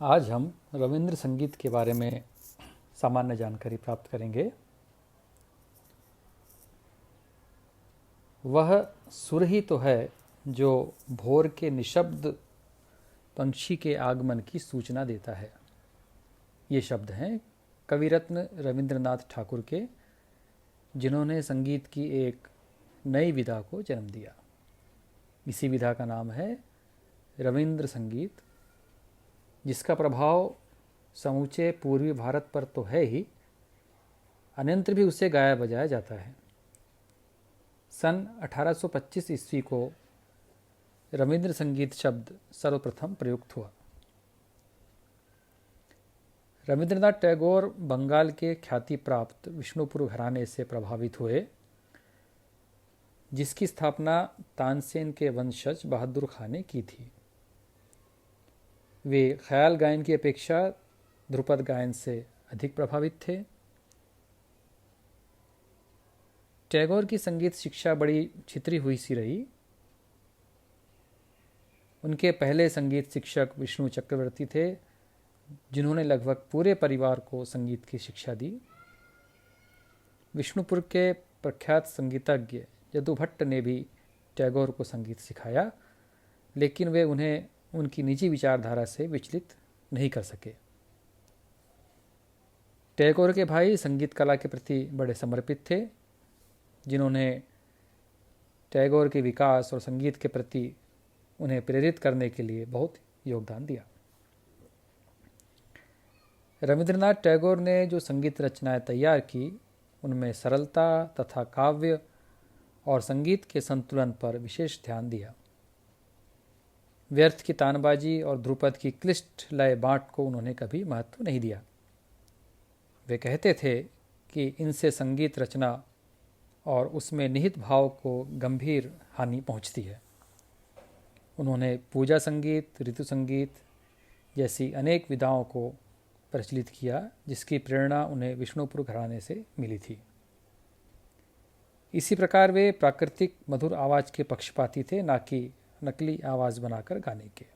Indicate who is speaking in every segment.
Speaker 1: आज हम रविंद्र संगीत के बारे में सामान्य जानकारी प्राप्त करेंगे। वह सुर ही तो है जो भोर के निशब्द पंछी के आगमन की सूचना देता है। ये शब्द हैं कविरत्न रविंद्रनाथ ठाकुर के, जिन्होंने संगीत की एक नई विधा को जन्म दिया। इसी विधा का नाम है रविंद्र संगीत, जिसका प्रभाव समूचे पूर्वी भारत पर तो है ही, अन्यत्र भी उसे गाया बजाया जाता है। सन 1825 ईस्वी को रविंद्र संगीत शब्द सर्वप्रथम प्रयुक्त हुआ। रविंद्रनाथ टैगोर बंगाल के ख्याति प्राप्त विष्णुपुर घराने से प्रभावित हुए, जिसकी स्थापना तानसेन के वंशज बहादुर खां ने की थी। वे ख्याल गायन की अपेक्षा ध्रुपद गायन से अधिक प्रभावित थे। टैगोर की संगीत शिक्षा बड़ी छितरी हुई सी रही। उनके पहले संगीत शिक्षक विष्णु चक्रवर्ती थे, जिन्होंने लगभग पूरे परिवार को संगीत की शिक्षा दी। विष्णुपुर के प्रख्यात संगीतज्ञ यदु भट्ट ने भी टैगोर को संगीत सिखाया, लेकिन वे उन्हें उनकी निजी विचारधारा से विचलित नहीं कर सके। टैगोर के भाई संगीत कला के प्रति बड़े समर्पित थे, जिन्होंने टैगोर के विकास और संगीत के प्रति उन्हें प्रेरित करने के लिए बहुत योगदान दिया। रविंद्रनाथ टैगोर ने जो संगीत रचनाएं तैयार की, उनमें सरलता तथा काव्य और संगीत के संतुलन पर विशेष ध्यान दिया। व्यर्थ की तानबाजी और ध्रुपद की क्लिष्ट लय बाँट को उन्होंने कभी महत्व नहीं दिया। वे कहते थे कि इनसे संगीत रचना और उसमें निहित भाव को गंभीर हानि पहुंचती है। उन्होंने पूजा संगीत, ऋतु संगीत जैसी अनेक विधाओं को प्रचलित किया, जिसकी प्रेरणा उन्हें विष्णुपुर घराने से मिली थी। इसी प्रकार वे प्राकृतिक मधुर आवाज़ के पक्षपाती थे, ना कि नकली आवाज़ बनाकर गाने के।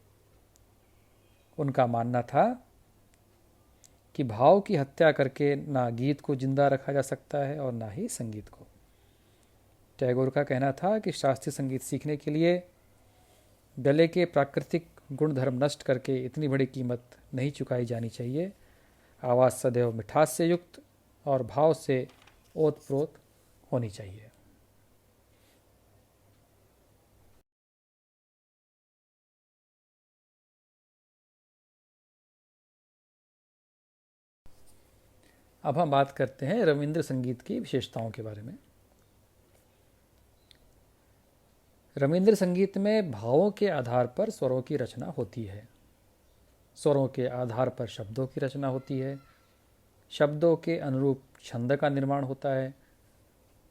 Speaker 1: उनका मानना था कि भाव की हत्या करके ना गीत को जिंदा रखा जा सकता है और ना ही संगीत को। टैगोर का कहना था कि शास्त्रीय संगीत सीखने के लिए गले के प्राकृतिक गुणधर्म नष्ट करके इतनी बड़ी कीमत नहीं चुकाई जानी चाहिए। आवाज़ सदैव मिठास से युक्त और भाव से ओतप्रोत होनी चाहिए। अब हम बात करते हैं रविंद्र संगीत की विशेषताओं के बारे में। रविंद्र संगीत में भावों के आधार पर स्वरों की रचना होती है। स्वरों के आधार पर शब्दों की रचना होती है। शब्दों के अनुरूप छंद का निर्माण होता है।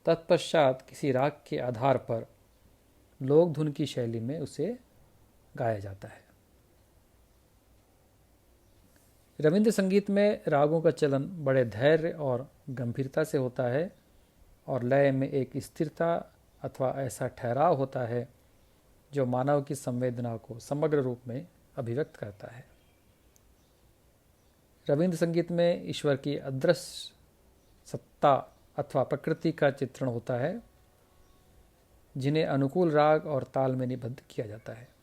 Speaker 1: तत्पश्चात किसी राग के आधार पर लोक धुन की शैली में उसे गाया जाता है। रविंद्र संगीत में रागों का चलन बड़े धैर्य और गंभीरता से होता है और लय में एक स्थिरता अथवा ऐसा ठहराव होता है जो मानव की संवेदना को समग्र रूप में अभिव्यक्त करता है। रविंद्र संगीत में ईश्वर की अदृश्य सत्ता अथवा प्रकृति का चित्रण होता है, जिन्हें अनुकूल राग और ताल में निबद्ध किया जाता है।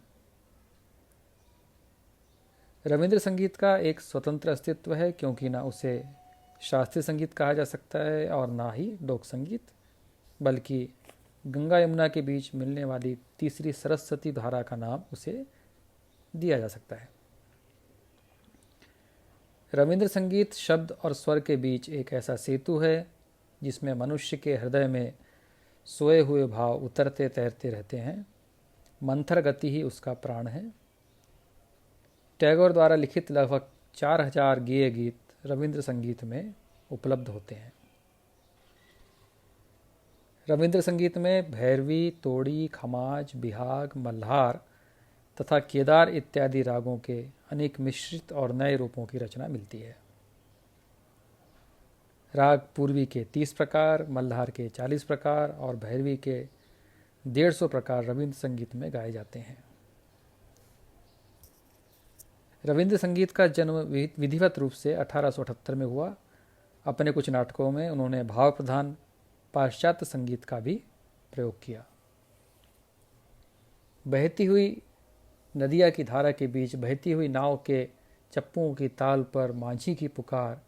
Speaker 1: रविंद्र संगीत का एक स्वतंत्र अस्तित्व है, क्योंकि ना उसे शास्त्रीय संगीत कहा जा सकता है और ना ही लोक संगीत, बल्कि गंगा यमुना के बीच मिलने वाली तीसरी सरस्वती धारा का नाम उसे दिया जा सकता है। रविंद्र संगीत शब्द और स्वर के बीच एक ऐसा सेतु है जिसमें मनुष्य के हृदय में सोए हुए भाव उतरते तैरते रहते हैं। मंथर गति ही उसका प्राण है। टैगोर द्वारा लिखित लगभग 4000 गेय गीत रविंद्र संगीत में उपलब्ध होते हैं। रविंद्र संगीत में भैरवी, तोड़ी, खमाज, बिहाग, मल्हार तथा केदार इत्यादि रागों के अनेक मिश्रित और नए रूपों की रचना मिलती है। राग पूर्वी के 30 प्रकार, मल्हार के 40 प्रकार और भैरवी के 150 प्रकार रविंद्र संगीत में गाए जाते हैं। रविंद्र संगीत का जन्म विधिवत रूप से 1878 में हुआ। अपने कुछ नाटकों में उन्होंने भाव प्रधान पाश्चात्य संगीत का भी प्रयोग किया। बहती हुई नदिया की धारा के बीच बहती हुई नाव के चप्पुओं की ताल पर मांझी की पुकार,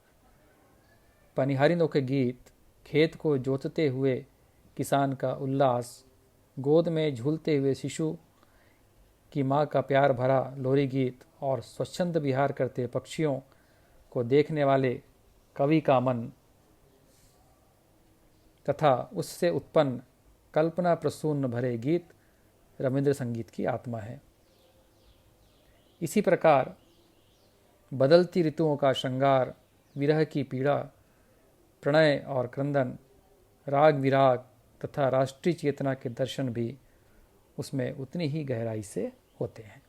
Speaker 1: पनिहारिनों के गीत, खेत को जोतते हुए किसान का उल्लास, गोद में झूलते हुए शिशु की माँ का प्यार भरा लोरी गीत और स्वच्छंद विहार करते पक्षियों को देखने वाले कवि का मन तथा उससे उत्पन्न कल्पना प्रसून्न भरे गीत रविंद्र संगीत की आत्मा है। इसी प्रकार बदलती ऋतुओं का श्रृंगार, विरह की पीड़ा, प्रणय और क्रंदन, राग विराग तथा राष्ट्रीय चेतना के दर्शन भी उसमें उतनी ही गहराई से होते हैं।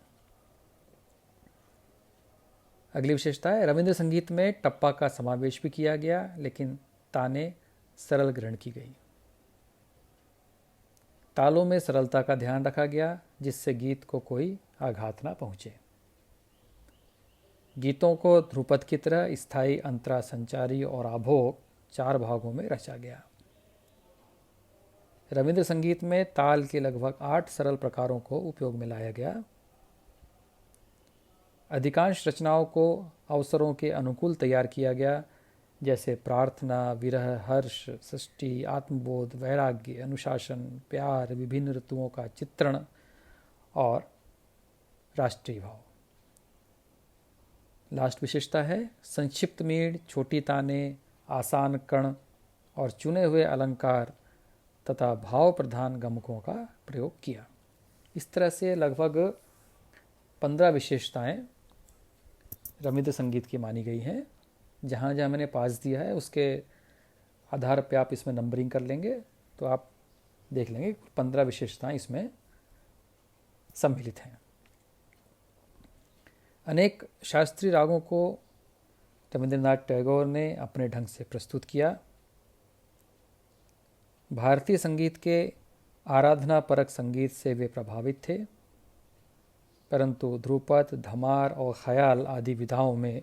Speaker 1: अगली विशेषता है, रविंद्र संगीत में टप्पा का समावेश भी किया गया, लेकिन ताने सरल ग्रहण की गई। तालों में सरलता का ध्यान रखा गया, जिससे गीत को कोई आघात ना पहुंचे। गीतों को ध्रुपद की तरह स्थायी, अंतरा, संचारी और आभोग 4 भागों में रचा गया। रविंद्र संगीत में ताल के लगभग 8 सरल प्रकारों को उपयोग में लाया गया। अधिकांश रचनाओं को अवसरों के अनुकूल तैयार किया गया, जैसे प्रार्थना, विरह, हर्ष, सृष्टि, आत्मबोध, वैराग्य, अनुशासन, प्यार, विभिन्न ऋतुओं का चित्रण और राष्ट्रीय भाव। लास्ट विशेषता है, संक्षिप्त मीण, छोटी ताने, आसान कण और चुने हुए अलंकार तथा भाव प्रधान गमकों का प्रयोग किया। इस तरह से लगभग 15 विशेषताएं रविंद्र संगीत की मानी गई हैं। जहाँ जहाँ मैंने पास दिया है उसके आधार पे आप इसमें नंबरिंग कर लेंगे तो आप देख लेंगे 15 विशेषताएं इसमें सम्मिलित हैं। अनेक शास्त्रीय रागों को रविंद्रनाथ टैगोर ने अपने ढंग से प्रस्तुत किया। भारतीय संगीत के आराधना परक संगीत से वे प्रभावित थे, परंतु ध्रुपद, धमार और ख्याल आदि विधाओं में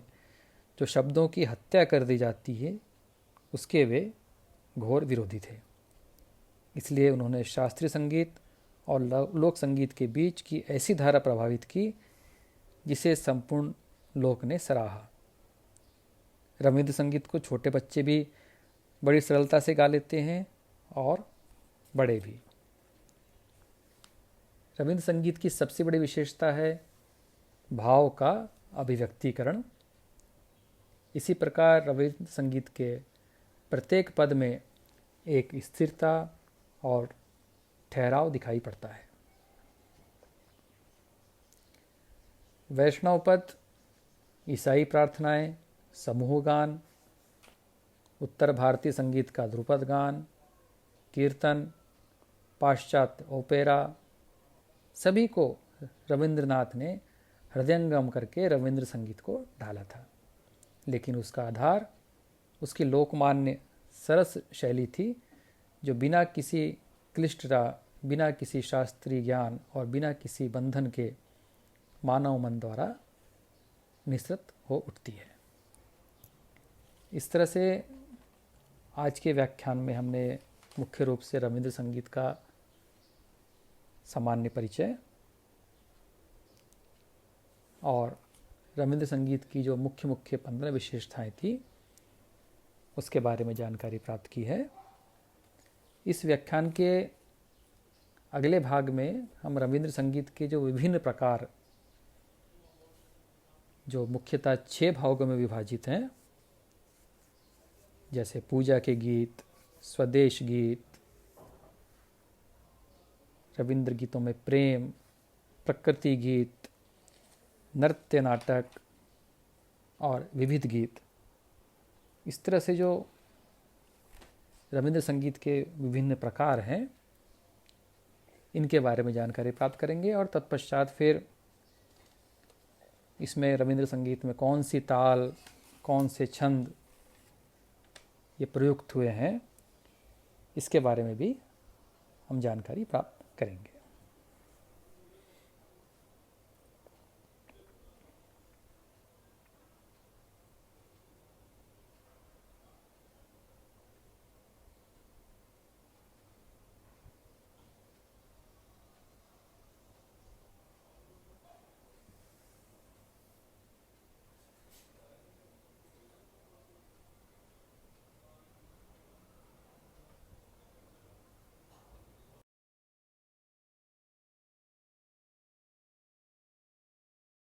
Speaker 1: जो शब्दों की हत्या कर दी जाती है उसके वे घोर विरोधी थे। इसलिए उन्होंने शास्त्रीय संगीत और लोक संगीत के बीच की ऐसी धारा प्रभावित की जिसे संपूर्ण लोक ने सराहा। रविंद्र संगीत को छोटे बच्चे भी बड़ी सरलता से गा लेते हैं और बड़े भी। रविंद्र संगीत की सबसे बड़ी विशेषता है भाव का अभिव्यक्तिकरण। इसी प्रकार रविंद्र संगीत के प्रत्येक पद में एक स्थिरता और ठहराव दिखाई पड़ता है। वैष्णव पद, ईसाई प्रार्थनाएं, समूह गान, उत्तर भारतीय संगीत का ध्रुपद गान, कीर्तन, पाश्चात्य ओपेरा, सभी को रविंद्रनाथ ने हृदयंगम करके रविंद्र संगीत को ढाला था। लेकिन उसका आधार उसकी लोकमान्य सरस शैली थी, जो बिना किसी क्लिष्टता, बिना किसी शास्त्रीय ज्ञान और बिना किसी बंधन के मानव मन द्वारा निसृत हो उठती है। इस तरह से आज के व्याख्यान में हमने मुख्य रूप से रविंद्र संगीत का सामान्य परिचय और रविंद्र संगीत की जो मुख्य 15 विशेषताएं थी उसके बारे में जानकारी प्राप्त की है। इस व्याख्यान के अगले भाग में हम रविंद्र संगीत के जो विभिन्न प्रकार, जो मुख्यतः 6 भागों में विभाजित हैं, जैसे पूजा के गीत, स्वदेश गीत, रविंद्र गीतों में प्रेम, प्रकृति गीत, नृत्य नाटक और विविध गीत, इस तरह से जो रविंद्र संगीत के विभिन्न प्रकार हैं इनके बारे में जानकारी प्राप्त करेंगे। और तत्पश्चात फिर इसमें रविंद्र संगीत में कौन सी ताल, कौन से छंद ये प्रयुक्त हुए हैं, इसके बारे में भी हम जानकारी प्राप्त करेंगे।